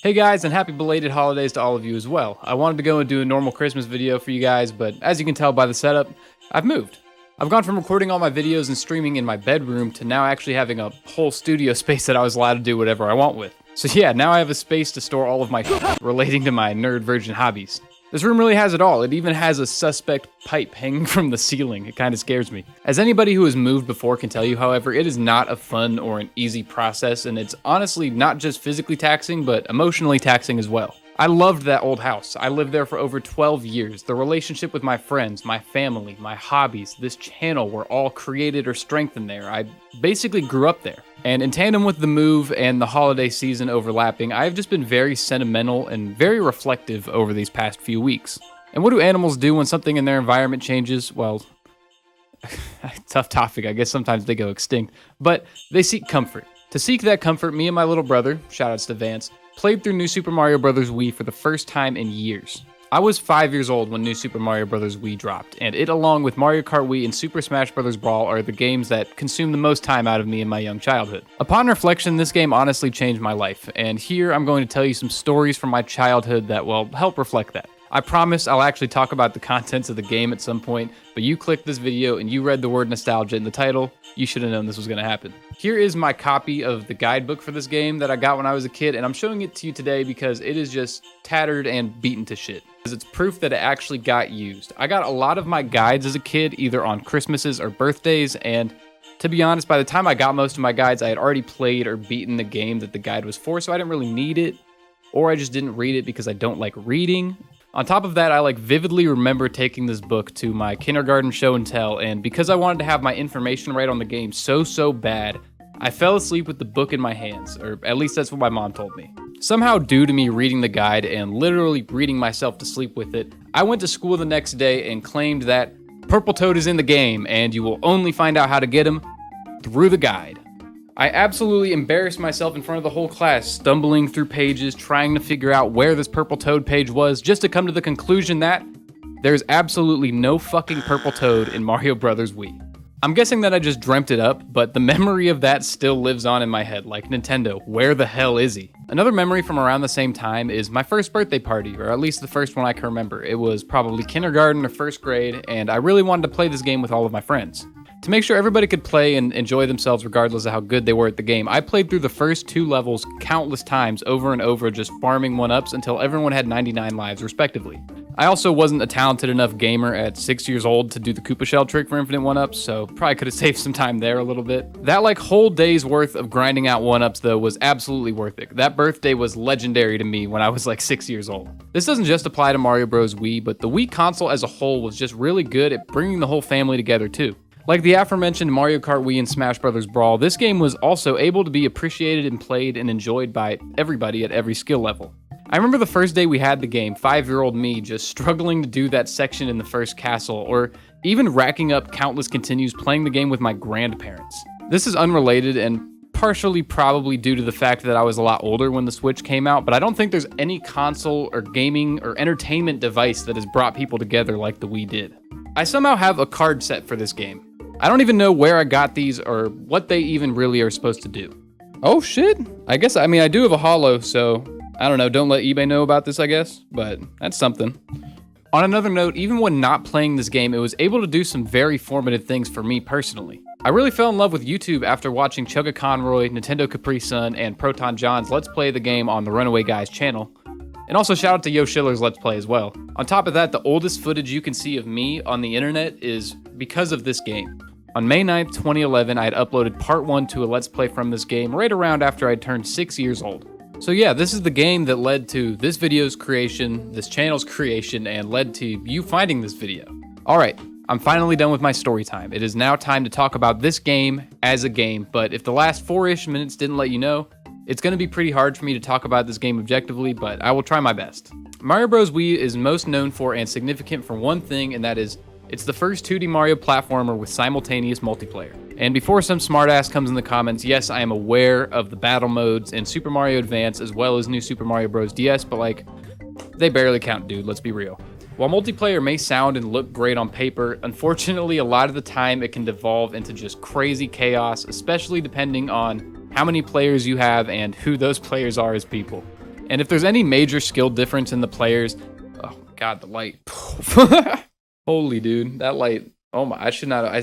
Hey guys, and happy belated holidays to all of you as well. I wanted to go and do a normal Christmas video for you guys, but as you can tell by the setup, I've moved. I've gone from recording all my videos and streaming in my bedroom to now actually having a whole studio space that I was allowed to do whatever I want with. So yeah, now I have a space to store all of my relating to my nerd virgin hobbies. This room really has it all. It even has a suspect pipe hanging from the ceiling. It kind of scares me. As anybody who has moved before can tell you, however, it is not a fun or an easy process, and it's honestly not just physically taxing, but emotionally taxing as well. I loved that old house. I lived there for over 12 years. The relationship with my friends, my family, my hobbies, this channel were all created or strengthened there. I basically grew up there. And in tandem with the move and the holiday season overlapping, I've just been very sentimental and very reflective over these past few weeks. And what do animals do when something in their environment changes? Well, tough topic. I guess sometimes they go extinct. But they seek comfort. To seek that comfort, me and my little brother, shoutouts to Vance, played through New Super Mario Bros. Wii for the first time in years. I was 5 years old when New Super Mario Bros. Wii dropped, and it along with Mario Kart Wii and Super Smash Bros. Brawl are the games that consumed the most time out of me in my young childhood. Upon reflection, this game honestly changed my life, and here I'm going to tell you some stories from my childhood that will help reflect that. I promise I'll actually talk about the contents of the game at some point, but you clicked this video and you read the word nostalgia in the title, you should have known this was going to happen. Here is my copy of the guidebook for this game that I got when I was a kid, and I'm showing it to you today because it is just tattered and beaten to shit. It's proof that it actually got used. I got a lot of my guides as a kid, either on Christmases or birthdays, and to be honest, by the time I got most of my guides, I had already played or beaten the game that the guide was for, so I didn't really need it, or I just didn't read it because I don't like reading. On top of that, I vividly remember taking this book to my kindergarten show and tell, and because I wanted to have my information right on the game so bad, I fell asleep with the book in my hands, or at least that's what my mom told me. Somehow, due to me reading the guide and literally reading myself to sleep with it, I went to school the next day and claimed that Purple Toad is in the game, and you will only find out how to get him through the guide. I absolutely embarrassed myself in front of the whole class, stumbling through pages, trying to figure out where this Purple Toad page was, just to come to the conclusion that there's absolutely no fucking Purple Toad in Mario Bros. Wii. I'm guessing that I just dreamt it up, but the memory of that still lives on in my head, like Nintendo, where the hell is he? Another memory from around the same time is my first birthday party, or at least the first one I can remember. It was probably kindergarten or first grade, and I really wanted to play this game with all of my friends. To make sure everybody could play and enjoy themselves regardless of how good they were at the game, I played through the first 2 levels countless times over and over, just farming 1-ups until everyone had 99 lives respectively. I also wasn't a talented enough gamer at 6 years old to do the Koopa Shell trick for infinite 1-ups, so probably could have saved some time there a little bit. That whole day's worth of grinding out 1-ups though was absolutely worth it. That birthday was legendary to me when I was 6 years old. This doesn't just apply to Mario Bros. Wii, but the Wii console as a whole was just really good at bringing the whole family together too. Like the aforementioned Mario Kart Wii and Smash Bros. Brawl, this game was also able to be appreciated and played and enjoyed by everybody at every skill level. I remember the first day we had the game, 5-year-old me just struggling to do that section in the first castle, or even racking up countless continues playing the game with my grandparents. This is unrelated and partially probably due to the fact that I was a lot older when the Switch came out, but I don't think there's any console or gaming or entertainment device that has brought people together like the Wii did. I somehow have a card set for this game. I don't even know where I got these or what they even really are supposed to do. Oh shit, I do have a holo, so I don't know, don't let eBay know about this I guess, but that's something. On another note, even when not playing this game, it was able to do some very formative things for me personally. I really fell in love with YouTube after watching Chugga Conroy, Nintendo Capri Sun, and Proton John's Let's Play the game on the Runaway Guys channel. And also shout out to Yo Schiller's Let's Play as well. On top of that, the oldest footage you can see of me on the internet is because of this game. On May 9th, 2011, I had uploaded part 1 to a Let's Play from this game right around after I turned 6 years old. So yeah, this is the game that led to this video's creation, this channel's creation, and led to you finding this video. Alright, I'm finally done with my story time. It is now time to talk about this game as a game, but if the last 4-ish minutes didn't let you know, it's going to be pretty hard for me to talk about this game objectively, but I will try my best. Mario Bros. Wii is most known for and significant for one thing, and that is, it's the first 2D Mario platformer with simultaneous multiplayer. And before some smartass comes in the comments, yes, I am aware of the battle modes in Super Mario Advance as well as New Super Mario Bros. DS, but they barely count, dude, let's be real. While multiplayer may sound and look great on paper, unfortunately a lot of the time it can devolve into just crazy chaos, especially depending on how many players you have and who those players are as people. And if there's any major skill difference in the players, oh god, the light. Holy dude, that light. Oh my, I should not, I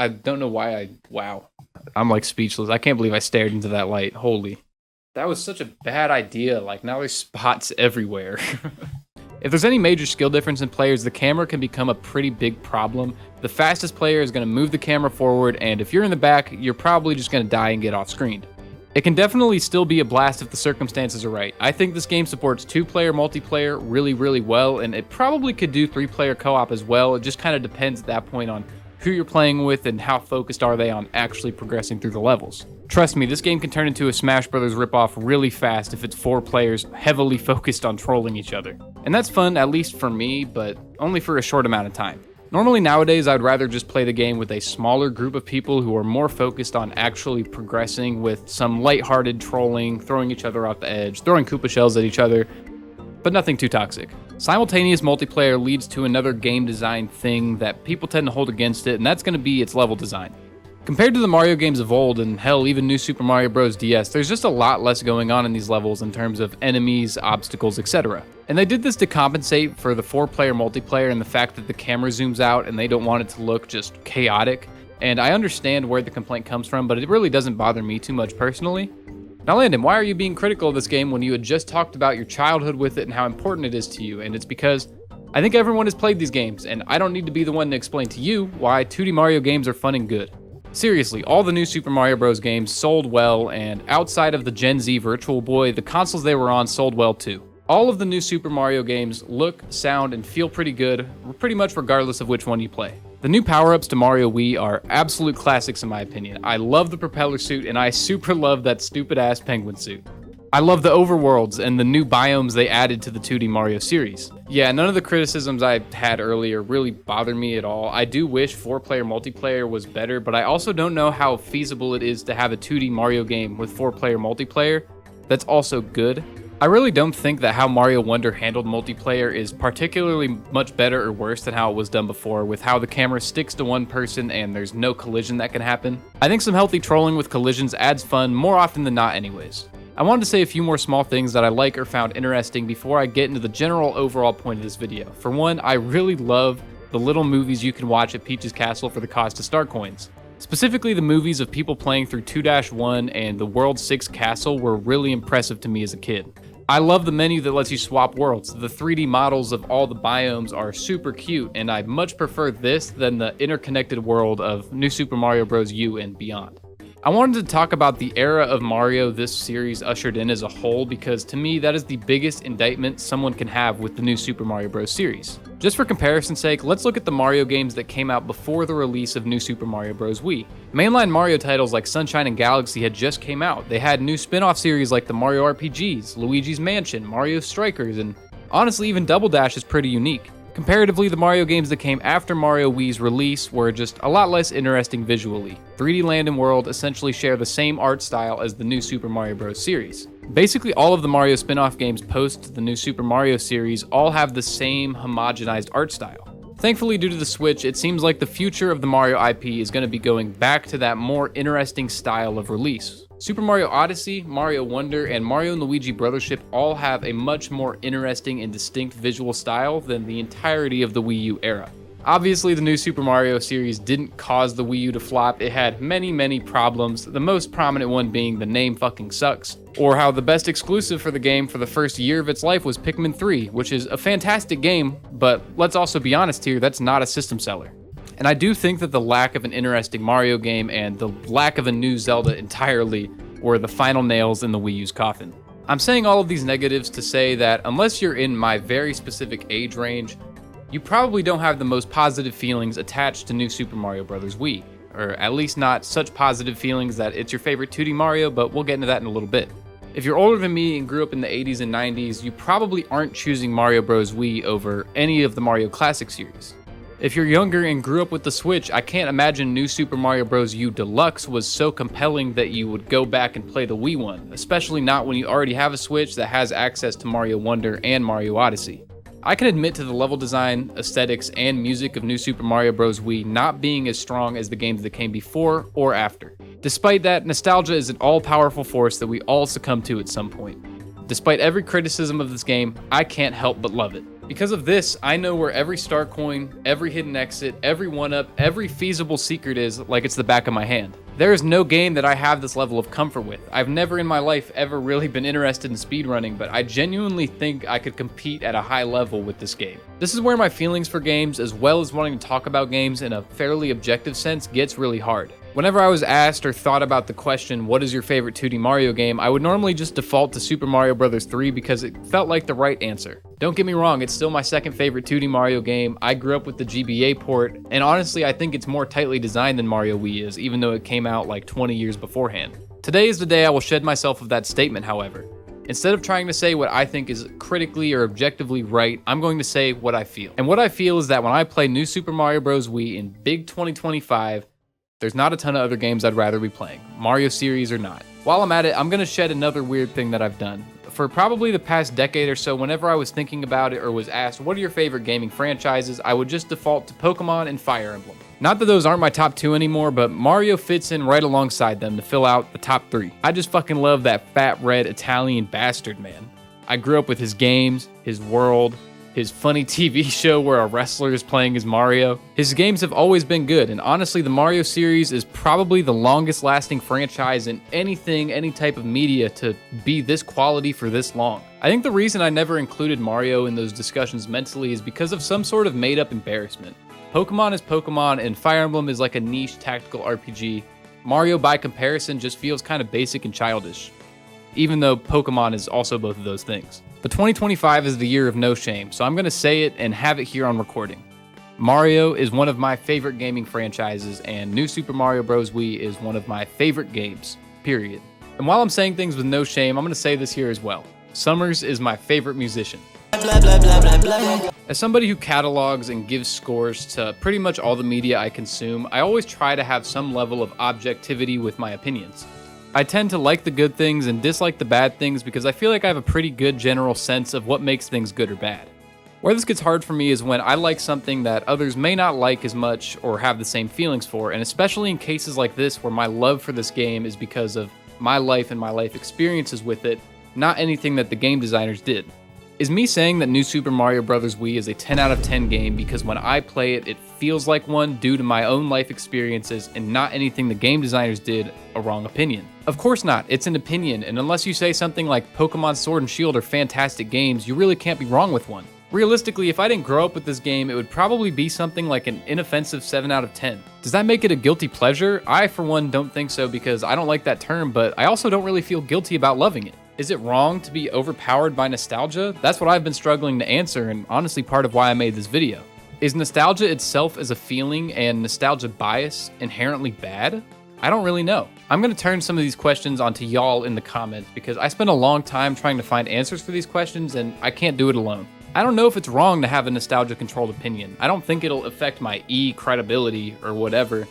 don't know why wow. I'm like speechless. I can't believe I stared into that light. Holy. That was such a bad idea. Like now there's spots everywhere. If there's any major skill difference in players, the camera can become a pretty big problem. The fastest player is going to move the camera forward, and if you're in the back, you're probably just going to die and get off screen. It can definitely still be a blast if the circumstances are right. I think this game supports 2-player multiplayer really well, and it probably could do 3-player co-op as well. It just kind of depends at that point on who you're playing with and how focused are they on actually progressing through the levels. Trust me, this game can turn into a Smash Bros. Ripoff really fast if it's 4 players heavily focused on trolling each other. And that's fun, at least for me, but only for a short amount of time. Normally nowadays, I'd rather just play the game with a smaller group of people who are more focused on actually progressing with some lighthearted trolling, throwing each other off the edge, throwing Koopa shells at each other, but nothing too toxic. Simultaneous multiplayer leads to another game design thing that people tend to hold against it, and that's going to be its level design. Compared to the Mario games of old, and hell, even New Super Mario Bros. DS, there's just a lot less going on in these levels in terms of enemies, obstacles, etc. And they did this to compensate for the 4-player multiplayer and the fact that the camera zooms out and they don't want it to look just chaotic. And I understand where the complaint comes from, but it really doesn't bother me too much personally. Now Landon, why are you being critical of this game when you had just talked about your childhood with it and how important it is to you? And it's because I think everyone has played these games, and I don't need to be the one to explain to you why 2D Mario games are fun and good. Seriously, all the new Super Mario Bros. Games sold well, and outside of the Gen Z Virtual Boy, the consoles they were on sold well too. All of the new Super Mario games look, sound, and feel pretty good, pretty much regardless of which one you play. The new power-ups to Mario Wii are absolute classics in my opinion. I love the propeller suit, and I super love that stupid-ass penguin suit. I love the overworlds and the new biomes they added to the 2D Mario series. Yeah, none of the criticisms I had earlier really bother me at all. I do wish 4-player multiplayer was better, but I also don't know how feasible it is to have a 2D Mario game with 4-player multiplayer that's also good. I really don't think that how Mario Wonder handled multiplayer is particularly much better or worse than how it was done before, with how the camera sticks to one person and there's no collision that can happen. I think some healthy trolling with collisions adds fun more often than not anyways. I wanted to say a few more small things that I like or found interesting before I get into the general overall point of this video. For one, I really love the little movies you can watch at Peach's Castle for the cost of star coins. Specifically, the movies of people playing through 2-1 and the World 6 Castle were really impressive to me as a kid. I love the menu that lets you swap worlds. The 3D models of all the biomes are super cute, and I much prefer this than the interconnected world of New Super Mario Bros. U and beyond. I wanted to talk about the era of Mario this series ushered in as a whole because to me that is the biggest indictment someone can have with the new Super Mario Bros. Series. Just for comparison's sake, let's look at the Mario games that came out before the release of New Super Mario Bros. Wii. Mainline Mario titles like Sunshine and Galaxy had just came out. They had new spin-off series like the Mario RPGs, Luigi's Mansion, Mario Strikers, and honestly even Double Dash is pretty unique. Comparatively, the Mario games that came after Mario Wii's release were just a lot less interesting visually. 3D Land and World essentially share the same art style as the new Super Mario Bros. Series. Basically, all of the Mario spin-off games post the new Super Mario series all have the same homogenized art style. Thankfully, due to the Switch, it seems like the future of the Mario IP is going to be going back to that more interesting style of release. Super Mario Odyssey, Mario Wonder, and Mario & Luigi Brothership all have a much more interesting and distinct visual style than the entirety of the Wii U era. Obviously, the new Super Mario series didn't cause the Wii U to flop. It had many problems, the most prominent one being the name fucking sucks, or how the best exclusive for the game for the first year of its life was Pikmin 3, which is a fantastic game, but let's also be honest here, that's not a system seller. And I do think that the lack of an interesting Mario game and the lack of a new Zelda entirely were the final nails in the Wii U's coffin. I'm saying all of these negatives to say that unless you're in my very specific age range, you probably don't have the most positive feelings attached to New Super Mario Bros. Wii, or at least not such positive feelings that it's your favorite 2D Mario, but we'll get into that in a little bit. If you're older than me and grew up in the 80s and 90s, you probably aren't choosing Mario Bros. Wii over any of the Mario Classic series. If you're younger and grew up with the Switch, I can't imagine New Super Mario Bros. U Deluxe was so compelling that you would go back and play the Wii one, especially not when you already have a Switch that has access to Mario Wonder and Mario Odyssey. I can admit to the level design, aesthetics, and music of New Super Mario Bros. Wii not being as strong as the games that came before or after. Despite that, nostalgia is an all-powerful force that we all succumb to at some point. Despite every criticism of this game, I can't help but love it. Because of this, I know where every star coin, every hidden exit, every one-up, every feasible secret is like it's the back of my hand. There is no game that I have this level of comfort with. I've never in my life ever really been interested in speedrunning, but I genuinely think I could compete at a high level with this game. This is where my feelings for games, as well as wanting to talk about games in a fairly objective sense, gets really hard. Whenever I was asked or thought about the question, what is your favorite 2D Mario game, I would normally just default to Super Mario Bros. 3 because it felt like the right answer. Don't get me wrong, it's still my second favorite 2D Mario game. I grew up with the GBA port, and honestly I think it's more tightly designed than Mario Wii is, even though it came out like 20 years beforehand. Today is the day I will shed myself of that statement, however. Instead of trying to say what I think is critically or objectively right, I'm going to say what I feel. And what I feel is that when I play New Super Mario Bros. Wii in big 2025, there's not a ton of other games I'd rather be playing, Mario series or not. While I'm at it, I'm gonna shed another weird thing that I've done. For probably the past decade or so, whenever I was thinking about it or was asked, what are your favorite gaming franchises, I would just default to Pokemon and Fire Emblem. Not that those aren't my top two anymore, but Mario fits in right alongside them to fill out the top three. I just fucking love that fat red Italian bastard, man. I grew up with his games, his world, his funny TV show where a wrestler is playing as Mario. His games have always been good, and honestly, the Mario series is probably the longest lasting franchise in anything, any type of media to be this quality for this long. I think the reason I never included Mario in those discussions mentally is because of some sort of made up embarrassment. Pokemon is Pokemon, and Fire Emblem is like a niche tactical RPG. Mario, by comparison, just feels kind of basic and childish, even though Pokemon is also both of those things. But 2025 is the year of no shame, so I'm gonna say it and have it here on recording. Mario is one of my favorite gaming franchises, and New Super Mario Bros. Wii is one of my favorite games, period. And while I'm saying things with no shame, I'm gonna say this here as well. Summers is my favorite musician. Blah, blah, blah, blah, blah. As somebody who catalogs and gives scores to pretty much all the media I consume, I always try to have some level of objectivity with my opinions. I tend to like the good things and dislike the bad things because I feel like I have a pretty good general sense of what makes things good or bad. Where this gets hard for me is when I like something that others may not like as much or have the same feelings for, and especially in cases like this where my love for this game is because of my life and my life experiences with it, not anything that the game designers did. Is me saying that New Super Mario Bros. Wii is a 10 out of 10 game because when I play it, it feels like one due to my own life experiences and not anything the game designers did a wrong opinion? Of course not, it's an opinion, and unless you say something like Pokemon Sword and Shield are fantastic games, you really can't be wrong with one. Realistically, if I didn't grow up with this game, it would probably be something like an inoffensive 7 out of 10. Does that make it a guilty pleasure? I, for one, don't think so because I don't like that term, but I also don't really feel guilty about loving it. Is it wrong to be overpowered by nostalgia? That's what I've been struggling to answer, and honestly part of why I made this video. Is nostalgia itself as a feeling and nostalgia bias inherently bad? I don't really know. I'm gonna turn some of these questions onto y'all in the comments because I spent a long time trying to find answers for these questions and I can't do it alone. I don't know if it's wrong to have a nostalgia-controlled opinion. I don't think it'll affect my credibility or whatever,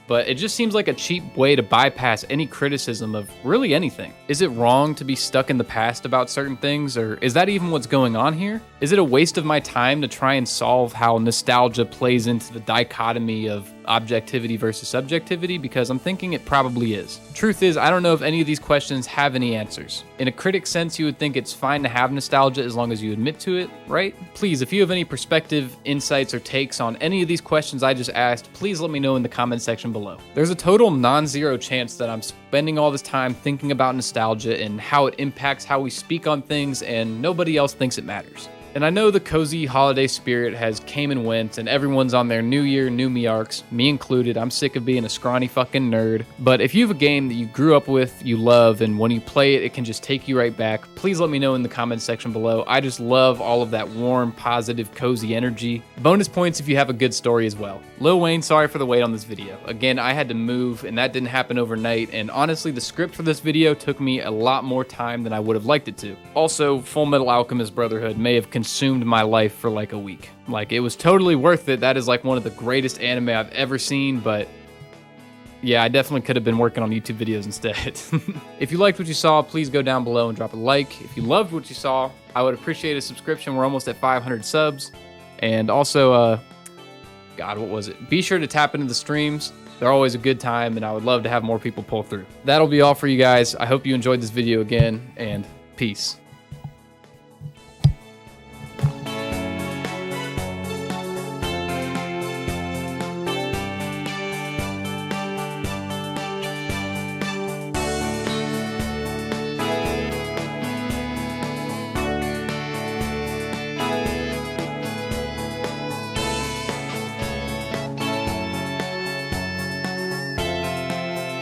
but it just seems like a cheap way to bypass any criticism of really anything. Is it wrong to be stuck in the past about certain things, or is that even what's going on here? Is it a waste of my time to try and solve how nostalgia plays into the dichotomy of objectivity versus subjectivity? Because I'm thinking it probably is. Truth is, I don't know if any of these questions have any answers. In a critic sense, you would think it's fine to have nostalgia as long as you admit to it, right? Please, if you have any perspective, insights, or takes on any of these questions I just asked, please let me know in the comment section below. There's a total non-zero chance that I'm spending all this time thinking about nostalgia and how it impacts how we speak on things, and nobody else thinks it matters. And I know the cozy holiday spirit has came and went, and everyone's on their new year, new me arcs, me included. I'm sick of being a scrawny fucking nerd. But if you have a game that you grew up with, you love, and when you play it, it can just take you right back, please let me know in the comments section below. I just love all of that warm, positive, cozy energy. Bonus points if you have a good story as well. Lil Wayne, sorry for the wait on this video. Again, I had to move, and that didn't happen overnight, and honestly, the script for this video took me a lot more time than I would have liked it to. Also, Full Metal Alchemist Brotherhood may have consumed my life for like a week. Like, it was totally worth it. That is like one of the greatest anime I've ever seen, but yeah, I definitely could have been working on YouTube videos instead. If you liked what you saw, please go down below and drop a like. If you loved what you saw, I would appreciate a subscription. We're almost at 500 subs. And also, God, what was it? Be sure to tap into the streams. They're always a good time, and I would love to have more people pull through. That'll be all for you guys. I hope you enjoyed this video again, and peace.